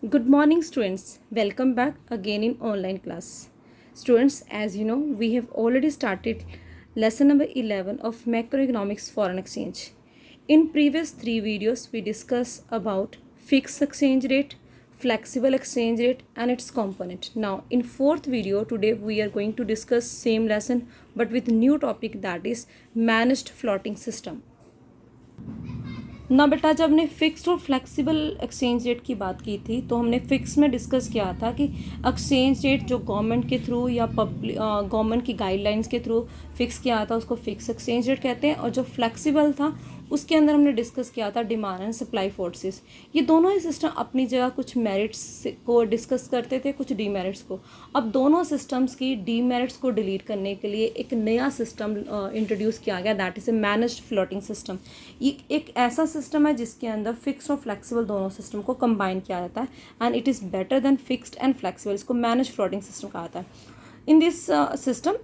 Good morning, students. Welcome back again in online class. Students, as you know, we have already started lesson number 11 of macroeconomics foreign exchange. In previous three videos, we discussed about fixed exchange rate, flexible exchange rate, and its component. Now, in fourth video today, we are going to discuss same lesson but with new topic, that is managed floating system. ना बेटा, जब हमने fixed और flexible exchange rate की बात की थी तो हमने फिक्स में डिस्कस किया था कि एक्सचेंज रेट जो गवर्नमेंट के थ्रू या पब्लिक गवर्नमेंट की गाइडलाइंस के थ्रू फिक्स किया था उसको फिक्स एक्सचेंज रेट कहते हैं, और जो फ्लेक्सिबल था उसके अंदर हमने डिस्कस किया था डिमांड एंड सप्लाई फोर्सेस। ये दोनों ही सिस्टम अपनी जगह कुछ मेरिट्स को डिस्कस करते थे, कुछ डीमेरिट्स को। अब दोनों सिस्टम्स की डीमेरिट्स को डिलीट करने के लिए एक नया सिस्टम इंट्रोड्यूस किया गया, that is a managed floating system. ये एक ऐसा सिस्टम है जिसके अंदर फिक्स और फ्लेक्सिबल दोनों सिस्टम को कंबाइन किया जाता है, and it is better than fixed and flexible. इसको मैनेज फ्लोटिंग सिस्टम कहा जाता है। In this system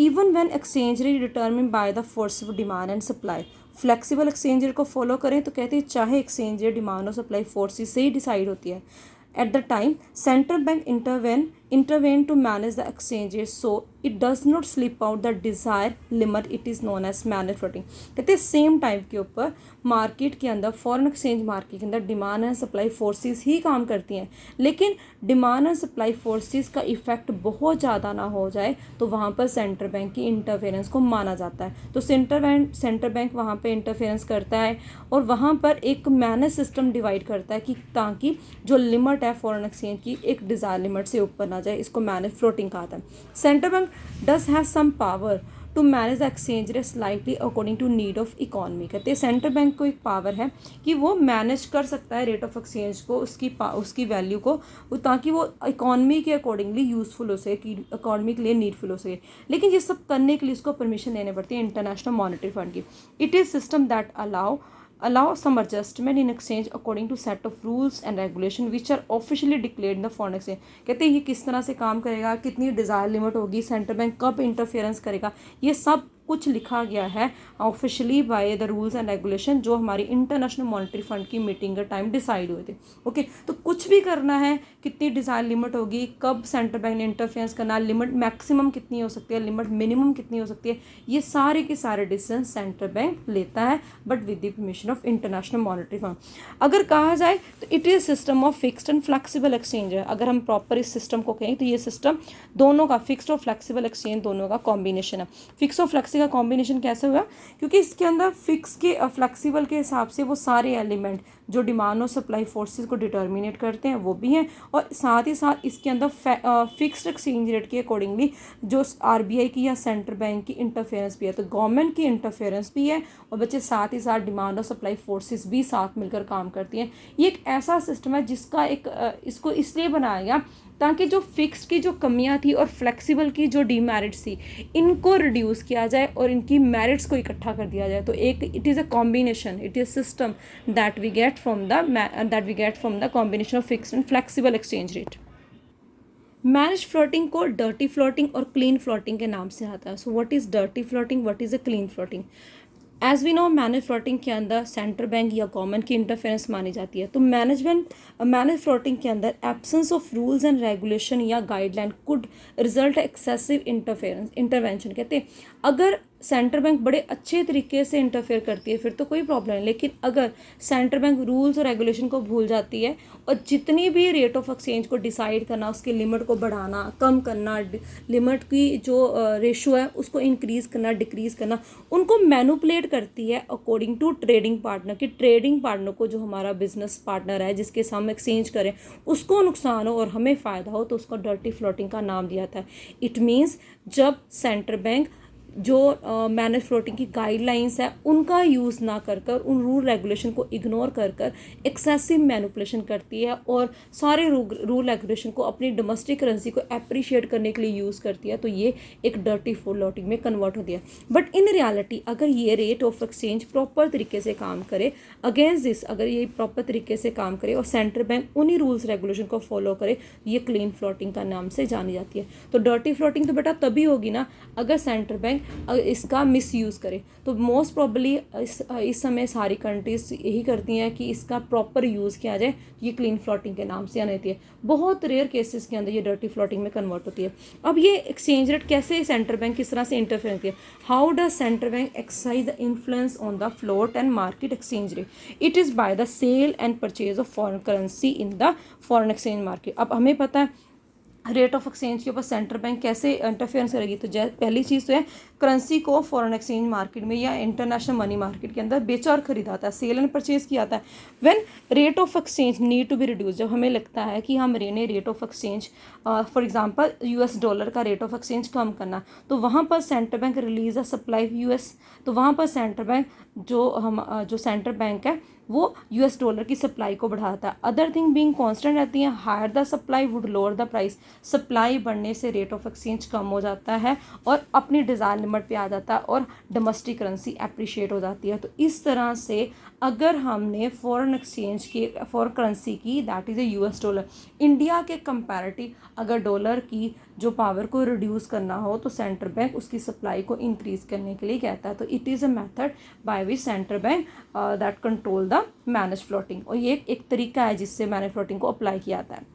even when exchange rate determined by the force of demand and supply, flexible exchange rate को follow करें तो कहते हैं चाहे एक्सचेंज रेट डिमांड और सप्लाई फोर्सेस से ही डिसाइड होती है। At the time central bank intervene to manage the exchange rate so it does not slip out the desired limit, it is known as managed floating। कहते हैं same time के ऊपर market के अंदर, foreign exchange market के अंदर demand and supply forces ही काम करती हैं, लेकिन डिमांड एंड सप्लाई फोर्सेस का इफेक्ट बहुत ज़्यादा ना हो जाए तो वहाँ पर सेंट्रल बैंक की इंटरफेरेंस को माना जाता है। तो सेंट्रल बैंक वहाँ पर इंटरफेरेंस करता है और वहाँ पर एक मैनेज सिस्टम डिवाइड करता है कि ताकि जो लिमिट है फॉरेन एक्सचेंज की एक डिज़ायर लिमिट से ऊपर ना जाए। इसको मैनेज फ्लोटिंग कहा था। Central bank does have some power to manage the exchange rate slightly according to need of economy. कहते हैं सेंट्रल बैंक को एक पावर है कि वो मैनेज कर सकता है रेट ऑफ एक्सचेंज को, उसकी वैल्यू को, ताकि वो इकोनॉमी के अकॉर्डिंगली यूजफुल हो सके, कि इकोनॉमी के लिए नीडफुल हो सके। लेकिन ये सब करने के लिए उसको परमिशन लेने पड़ती है इंटरनेशनल मॉनेटरी फंड की। It is system that allow some adjustment in exchange according to set of rules and regulation which are officially declared in the foreign exchange। कहते हैं ये किस तरह से काम करेगा, कितनी डिज़ायर लिमिट होगी, सेंट्रल बैंक कब इंटरफेरेंस करेगा, ये सब कुछ लिखा गया है officially by the rules and regulation जो हमारी इंटरनेशनल मॉनेटरी फंड की मीटिंग के टाइम डिसाइड हुए थे। ओके, तो कुछ भी करना है, कितनी डिज़ायर लिमिट होगी, कब सेंट्रल बैंक ने इंटरफेरेंस करना, लिमिट मैक्सिमम कितनी हो सकती है, लिमिट मिनिमम कितनी हो सकती है, ये सारे के सारे डिसीजन सेंट्रल बैंक लेता है, but with the permission of international monetary fund. अगर कहा जाए तो it is system of fixed and flexible exchange है। अगर हम प्रॉपर इस सिस्टम को कहें तो ये सिस्टम दोनों का, फिक्स्ड और फ्लेक्सिबल एक्सचेंज दोनों का कॉम्बिनेशन है। फिक्स और फ्लेक्सी का कॉम्बिनेशन कैसे हुआ, क्योंकि इसके अंदर फिक्स के फ्लेक्सिबल के हिसाब से वो सारे एलिमेंट जो डिमांड और सप्लाई फोर्सेस को डिटर्मिनेट करते हैं वो भी हैं, और साथ ही साथ इसके अंदर फिक्स्ड एक्सचेंज रेट के अकॉर्डिंगली जो आरबीआई की या सेंट्रल बैंक की इंटरफेरेंस भी है, तो गवर्नमेंट की इंटरफेरेंस भी है, और बच्चे साथ ही साथ डिमांड और सप्लाई फोर्सेस भी साथ मिलकर काम करती हैं। ये एक ऐसा सिस्टम है जिसका इसको इसलिए बनाया गया ताकि जो फिक्स्ड की जो कमियां थी और फ्लेक्सिबल की जो डीमेरिट्स थी इनको रिड्यूस किया जाए और इनकी मेरिट्स को इकट्ठा कर दिया जाए। तो एक it is a combination, it is system that we get from the combination of fixed and flexible exchange rate. Manage floating को डर्टी फ्लोटिंग और क्लीन फ्लोटिंग के नाम से आता है। So what is dirty floating, what is a clean floating? As we know, manage floating के अंदर central bank या गवर्नमेंट की इंटरफेरेंस मानी जाती है। तो मैनेज फ्लोटिंग के अंदर absence of rules and regulation या guideline could result excessive intervention. कहते हैं अगर सेंट्रल बैंक बड़े अच्छे तरीके से इंटरफेयर करती है फिर तो कोई प्रॉब्लम नहीं, लेकिन अगर सेंट्रल बैंक रूल्स और रेगुलेशन को भूल जाती है और जितनी भी रेट ऑफ एक्सचेंज को डिसाइड करना, उसकी लिमिट को बढ़ाना, कम करना, लिमिट की जो रेशो है उसको इंक्रीज़ करना, डिक्रीज़ करना, उनको मैनुपुलेट करती है अकॉर्डिंग टू ट्रेडिंग पार्टनर की। ट्रेडिंग पार्टनर को, जो हमारा बिजनेस पार्टनर है जिसके साथ हम एक्सचेंज करें, उसको नुकसान हो और हमें फ़ायदा हो, तो उसको डर्टी फ्लोटिंग का नाम दिया था। इट मीन्स जब सेंट्रल बैंक जो मैनेज फ्लोटिंग की गाइडलाइंस है उनका यूज़ ना कर कर, उन रूल रेगुलेशन को इग्नोर कर कर एक्सेसिव मैनिपुलेशन करती है और सारे रूल रेगुलेशन को अपनी डोमेस्टिक करेंसी को अप्रिशिएट करने के लिए यूज़ करती है, तो ये एक डर्टी फ्लोटिंग में कन्वर्ट होती है। बट इन रियलिटी अगर ये रेट ऑफ एक्सचेंज प्रॉपर तरीके से काम करे, अगेंस्ट दिस अगर ये प्रॉपर तरीके से काम करे और सेंट्रल बैंक उन्हीं रूल्स रेगुलेशन को फॉलो करे, ये क्लीन फ्लोटिंग का नाम से जानी जाती है। तो डर्टी फ्लोटिंग तो बेटा तभी होगी ना अगर सेंट्रल बैंक इसका मिसयूज़ करे। तो मोस्ट प्रॉब्ली इस समय सारी कंट्रीज यही करती हैं कि इसका प्रॉपर यूज़ किया जाए। ये क्लीन फ्लोटिंग के नाम से आने होती है, बहुत रेयर केसेस के अंदर ये डर्टी फ्लोटिंग में कन्वर्ट होती है। अब ये एक्सचेंज रेट कैसे सेंट्रल बैंक किस तरह से इंटरफेयर करती है? How does central bank exercise the influence on the float and market exchange rate? It is by the sale and purchase of foreign currency in the foreign exchange market. अब हमें पता है rate of exchange के ऊपर central bank कैसे interference करेगी। तो पहली चीज़ तो है करेंसी को फॉरेन एक्सचेंज मार्केट में या इंटरनेशनल मनी मार्केट के अंदर बेचा और खरीदा जाता है, सेल एंड परचेज किया जाता है। When rate of exchange need to be reduce, जब हमें लगता है कि हम rate of exchange for example US dollar का रेट ऑफ एक्सचेंज कम करना, तो वहाँ पर central bank release a supply US, तो वहाँ पर सेंट्रल बैंक जो सेंट्रल बैंक है वो यूएस डॉलर की सप्लाई को बढ़ाता है। अदर थिंग बीइंग कांस्टेंट रहती है, higher the supply would lower the price, supply बढ़ने से रेट ऑफ एक्सचेंज कम हो जाता है और अपनी डिज़ायर लिमिट पे आ जाता है और डोमेस्टिक करेंसी अप्रिशिएट हो जाती है। तो इस तरह से अगर हमने फॉरेन एक्सचेंज की फॉरेन करेंसी की that is a US dollar, India के कंपैरेटिव अगर डॉलर की जो पावर को रिड्यूस करना हो तो सेंट्रल बैंक उसकी सप्लाई को इंक्रीज़ करने के लिए कहता है। तो it is a method by which central bank that control the manage floating, और ये एक तरीका है जिससे मैनेज फ्लोटिंग को अप्लाई किया जाता है।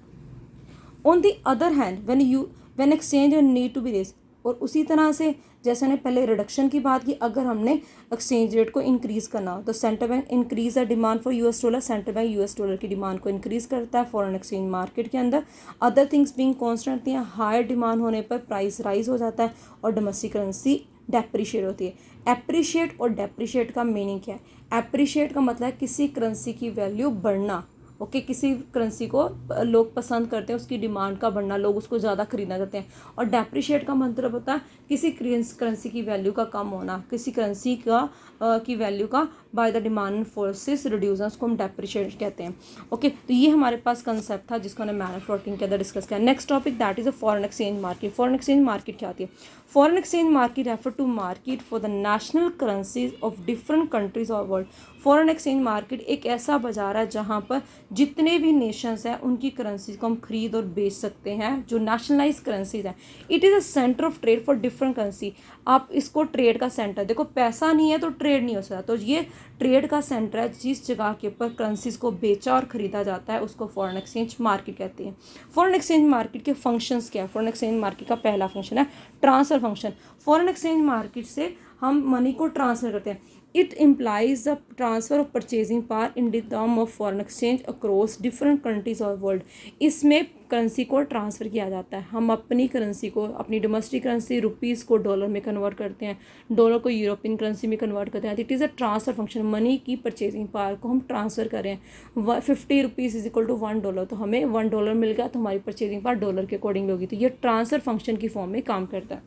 On the other hand when exchange need to be raise, और उसी तरह से जैसे हमने पहले रिडक्शन की बात की, अगर हमने एक्सचेंज रेट को इंक्रीज़ करना हो तो central bank increase the demand for US dollar, central bank US dollar की डिमांड को इंक्रीज़ करता है फॉरेन एक्सचेंज मार्केट के अंदर। अदर थिंग्स बीइंग कांस्टेंट हैं, हायर डिमांड होने पर प्राइस राइज हो जाता है और डोमेस्टिक करेंसी डेप्रिशिएट होती है। एप्रिशिएट और डेप्रिशिएट का मीनिंग क्या है? एप्रिशिएट का मतलब है किसी करेंसी की वैल्यू बढ़ना, ओके किसी करेंसी को लोग पसंद करते हैं, उसकी डिमांड का बढ़ना, लोग उसको ज़्यादा खरीदना चाहते हैं। और डेप्रिशिएट का मतलब होता है किसी करेंसी की वैल्यू का कम होना, किसी करेंसी का की वैल्यू का by the demand forces reduce, उसको हम डेप्रिशिएट कहते हैं। ओके तो ये हमारे पास कंसेप्ट था जिसको हमने मैनेज फ्लोटिंग के अंदर डिस्कस किया। Next topic that is a foreign exchange market. Foreign exchange market क्या होती है? Foreign exchange market refer to market for the national currencies of different countries और वर्ल्ड। फॉरेन एक्सचेंज मार्केट एक ऐसा बाजार है जहाँ पर जितने भी नेशंस हैं उनकी करेंसी को हम खरीद और बेच सकते हैं, जो नेशनलाइज करेंसीज हैं। It is a centre of trade for different currency, आप इसको ट्रेड का सेंटर, देखो पैसा नहीं है तो ट्रेड नहीं हो सकता, तो ये ट्रेड का सेंटर है जिस जगह के ऊपर करेंसीज को बेचा और ख़रीदा जाता है, उसको फॉरेन एक्सचेंज मार्केट कहते हैं। फॉरेन एक्सचेंज मार्केट के फंक्शंस क्या है? फॉरेन एक्सचेंज मार्केट का पहला फंक्शन है transfer function. Foreign exchange market से हम मनी को ट्रांसफ़र करते हैं। It implies the transfer of purchasing power in the term of foreign exchange across different countries of world. इसमें करेंसी को ट्रांसफ़र किया जाता है, हम अपनी करेंसी को, अपनी डोमेस्टिक करेंसी रुपीज़ को डॉलर में कन्वर्ट करते हैं, डॉलर को यूरोपियन करेंसी में कन्वर्ट करते हैं। It is a transfer function, money की परचेजिंग पावर को हम ट्रांसफ़र करें। 50 रुपीज़ इज इक्वल टू $1, तो हमें $1 मिल गया, तो हमारी परचेजिंग पावर डॉलर के अकॉर्डिंग होगी। तो ये ट्रांसफ़र फंक्शन की फॉर्म में काम करता है।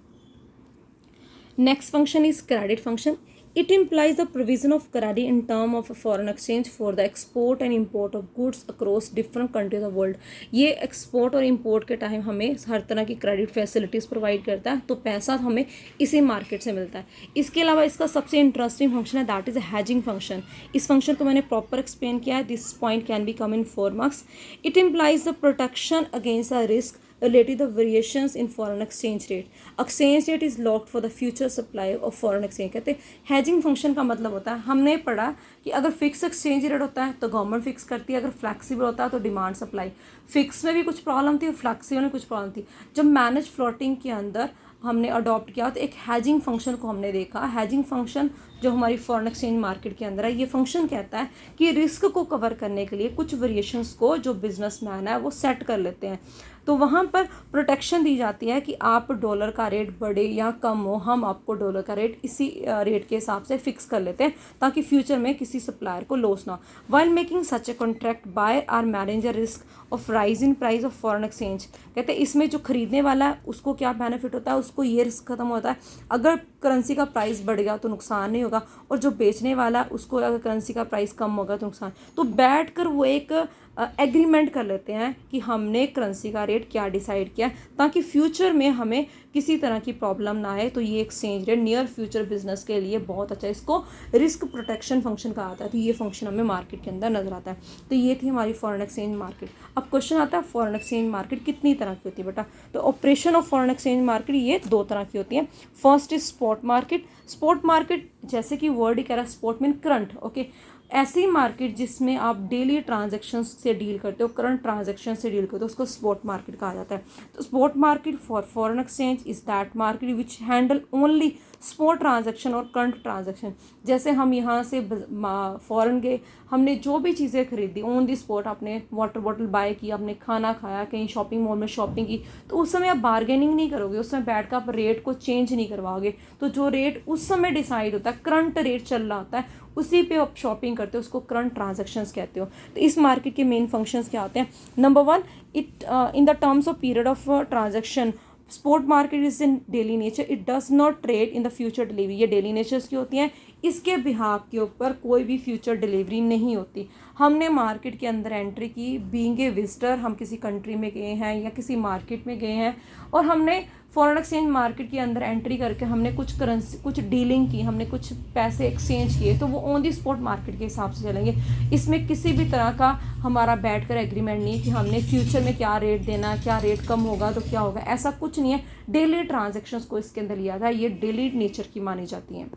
Next function is credit function. It implies the provision of credit in term of a foreign exchange for the export and import of goods across different countries of world। ये export और import के time हमें हर तरह की credit facilities provide करता है, तो पैसा हमें इसी मार्केट से मिलता है। इसके अलावा इसका सबसे इंटरेस्टिंग फंक्शन है that is a hedging function. इस फंक्शन को मैंने प्रॉपर एक्सप्लेन किया है, this point can be come in 4 marks. It implies the protection against a risk related to variations in foreign exchange rate. Exchange rate is locked for the future supply of foreign exchange। कहते हैं hedging function का मतलब होता है, हमने पढ़ा कि अगर फिक्स एक्सचेंज रेट होता है तो गवर्नमेंट फिक्स करती है, अगर फ्लैक्सीबल होता है तो डिमांड सप्लाई। फिक्स में भी कुछ प्रॉब्लम थी और फ्लैक्सीबल में कुछ प्रॉब्लम थी। जब मैनेज फ्लोटिंग के अंदर हमने अडॉप्ट किया तो एक हैजिंग फंक्शन को हमने देखा। हैजिंग फंक्शन जो हमारी फॉरेन एक्सचेंज मार्केट के अंदर है, ये फंक्शन कहता है कि रिस्क को कवर करने के लिए कुछ वेरिएशंस को जो बिजनेसमैन है वो सेट कर लेते हैं, तो वहाँ पर प्रोटेक्शन दी जाती है कि आप डॉलर का रेट बढ़े या कम हो, हम आपको डॉलर का रेट इसी रेट के हिसाब से फिक्स कर लेते हैं ताकि फ्यूचर में किसी सप्लायर को लॉस ना हो। While making such a contract buyer are manage risk of rise in price of foreign exchange. कहते हैं इसमें जो खरीदने वाला है उसको क्या बेनिफिट होता है, उसको ये रिस्क खत्म होता है, अगर करेंसी का प्राइस बढ़ गया तो नुकसान नहीं होगा, और जो बेचने वाला है उसको अगर करेंसी का प्राइस कम होगा तो नुकसान। तो बैठ कर वो एक एग्रीमेंट कर लेते हैं कि हमने करेंसी का रेट क्या डिसाइड किया, ताकि फ्यूचर में हमें किसी तरह की प्रॉब्लम ना आए। तो ये exchange rate near future business के लिए बहुत अच्छा है, इसको रिस्क प्रोटेक्शन फंक्शन कहा जाता है। तो ये फंक्शन हमें मार्केट के अंदर नजर आता है। तो ये थी हमारी फॉरेन एक्सचेंज मार्केट। अब क्वेश्चन आता है फॉरेन एक्सचेंज मार्केट कितनी तरह की होती है बेटा। तो operation of foreign exchange market ये 2 तरह की होती है। First is spot market. Spot market जैसे कि वर्ड ही कह रहा है, स्पॉट मीन करंट, ओके। ऐसी मार्केट जिसमें आप डेली ट्रांजैक्शंस से डील करते हो, करंट ट्रांजैक्शन से डील करते हो, उसको स्पॉट मार्केट कहा जाता है। तो spot market for foreign exchange is that market which handle only spot transaction और करंट ट्रांजैक्शन। जैसे हम यहाँ से फॉरेन गए, हमने जो भी चीज़ें खरीदी ऑन दी स्पॉट, आपने वाटर बॉटल बाय की, आपने खाना खाया, कहीं शॉपिंग मॉल में शॉपिंग की, तो उस समय आप बार्गेनिंग नहीं करोगे, उस समय बैठ कर आप रेट को चेंज नहीं करवाओगे। तो जो रेट उस समय डिसाइड होता है, करंट रेट चल रहा होता है, उसी पे आप शॉपिंग करते हो, उसको करंट ट्रांजैक्शंस कहते हो। तो इस मार्केट के मेन फंक्शंस क्या होते हैं। Number 1, it in the terms of period of transaction spot market is in daily nature, it does not trade in the future delivery. ये डेली नेचर्स की होती हैं, इसके बिहाफ के ऊपर कोई भी फ्यूचर डिलीवरी नहीं होती। हमने मार्केट के अंदर एंट्री की, बीइंग ए विजिटर, हम किसी कंट्री में गए हैं या किसी मार्केट में गए हैं और हमने फॉरेन एक्सचेंज मार्केट के अंदर एंट्री करके हमने कुछ करेंसी, कुछ डीलिंग की, हमने कुछ पैसे एक्सचेंज किए, तो वो ऑन दी स्पॉट मार्केट के हिसाब से चलेंगे। इसमें किसी भी तरह का हमारा बैठ कर एग्रीमेंट नहीं है कि हमने फ्यूचर में क्या रेट देना, क्या रेट कम होगा तो क्या होगा, ऐसा कुछ नहीं है। डेली ट्रांजेक्शन्स को इसके अंदर लिया था, ये डेली नेचर की मानी जाती हैं।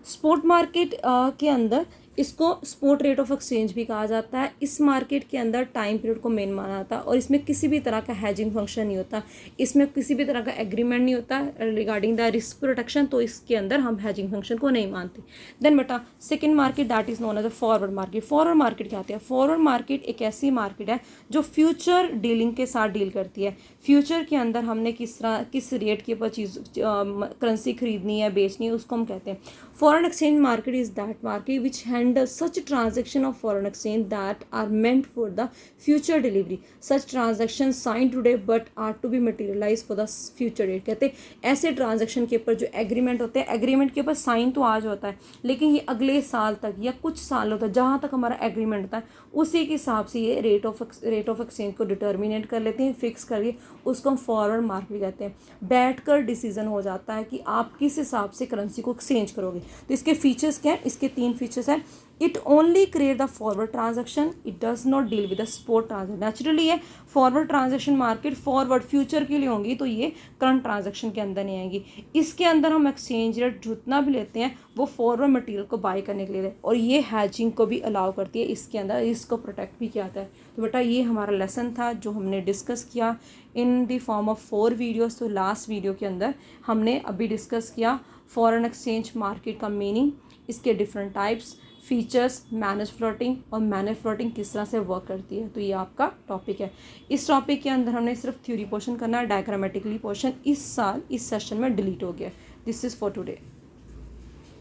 स्पॉट मार्केट के अंदर इसको स्पॉट रेट ऑफ एक्सचेंज भी कहा जाता है। इस मार्केट के अंदर टाइम पीरियड को मेन माना जाता है और इसमें किसी भी तरह का हैजिंग फंक्शन नहीं होता, इसमें किसी भी तरह का एग्रीमेंट नहीं होता रिगार्डिंग द रिस्क प्रोटेक्शन, तो इसके अंदर हम हैजिंग फंक्शन को नहीं मानते। देन बेटा second market that is known as a forward market. Forward market क्या होती है। फॉरवर्ड मार्केट एक ऐसी मार्केट है जो फ्यूचर डीलिंग के साथ डील करती है। फ्यूचर के अंदर हमने किस रेट के ऊपर चीज़ करेंसी खरीदनी है, बेचनी है, उसको हम कहते हैं। Foreign exchange market is that market which handle such transaction of foreign exchange that are meant for the future delivery. Such transactions signed today but are to be materialized for the future date. कहते हैं ऐसे transaction के ऊपर जो agreement होते हैं, agreement के ऊपर साइन तो आज होता है लेकिन ये अगले साल तक या कुछ साल होता है, जहाँ तक हमारा एग्रीमेंट होता है उसी के हिसाब से ये रेट ऑफ एक्सचेंज को डिटर्मिनेट कर लेते हैं, फिक्स करके उसको हम फॉरवर्ड मार्केट कहते हैं। बैठ कर डिसीजन हो जाता है कि आप किस हिसाब से करेंसी को एक्सचेंज करोगे। तो इसके फीचर्स क्या हैं। इसके 3 फीचर्स हैं। It only create the forward transaction, it does not deal with the spot transaction. Naturally ये forward transaction market forward future के लिए होंगी, तो ये करंट ट्रांजेक्शन के अंदर नहीं आएंगी। इसके अंदर हम एक्सचेंज रेट जितना भी लेते हैं वो फॉरवर्ड मटेरियल को बाय करने के लिए, और ये हैजिंग को भी अलाउ करती है, इसके अंदर इसको प्रोटेक्ट भी किया जाता है। तो बेटा ये हमारा लेसन था जो हमने डिस्कस किया in the form of 4 videos. तो लास्ट वीडियो के अंदर हमने अभी डिस्कस किया फॉरेन एक्सचेंज मार्केट का मीनिंग, इसके different types, features, manage floating और मैनेज फ्लोटिंग किस तरह से वर्क करती है। तो ये आपका टॉपिक है। इस टॉपिक के अंदर हमने सिर्फ थ्योरी पोर्शन करना है, डायग्रामेटिकली पोर्शन इस साल इस सेशन में डिलीट हो गया। This is for today.